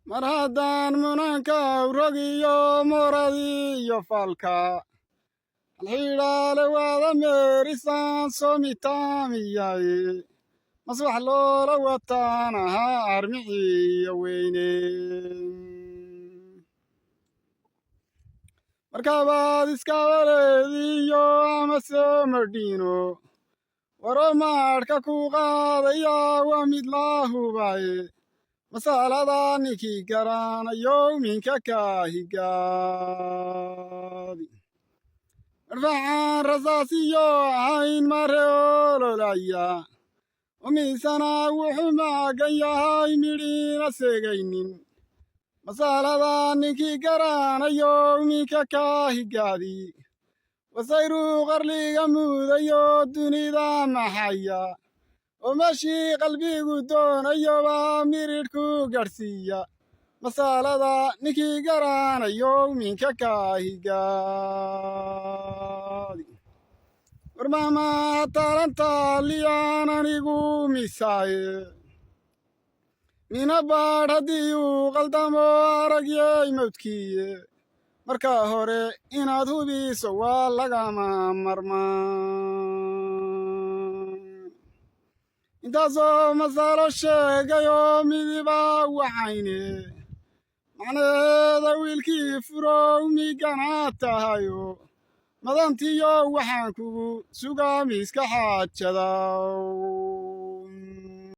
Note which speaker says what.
Speaker 1: mar haddaan munanka rogiyo moradiyo falka halxiidhaale waada meerisaan soomitaamiyaye maswax loola wataan ahaa armiciyo weyne markabaad iskabaleediyo amase madhiino waro maadhka ku qaadaya waa mid laa hubaye masaalada ninkii garanayo minka kaahigaadi marfaxaan rasaasiyo ahayn mare ololaya umiisana wuxuu maagan yahay midhiina segaynin masaalada ninkii garanayo minka kaahigaadi wasayru qarliga muudayo dunida maxaya oo meeshii qalbigu doonayo baa miridhku garhsiiya masaalada ninkii garanayo minka kaahigaadi warmaamaa taalantaaliyaan anigu misaaye mina baadh haddii uu qaldamo aragyay mawdkiiye marka hore inaad hubiso waa lagama marmaan intaasoo masaalo sheegayoo midiba waxayne macnaheeda wiilkii furow migana tahayo madantiyo waxaan kugu sugaa miiska xaajada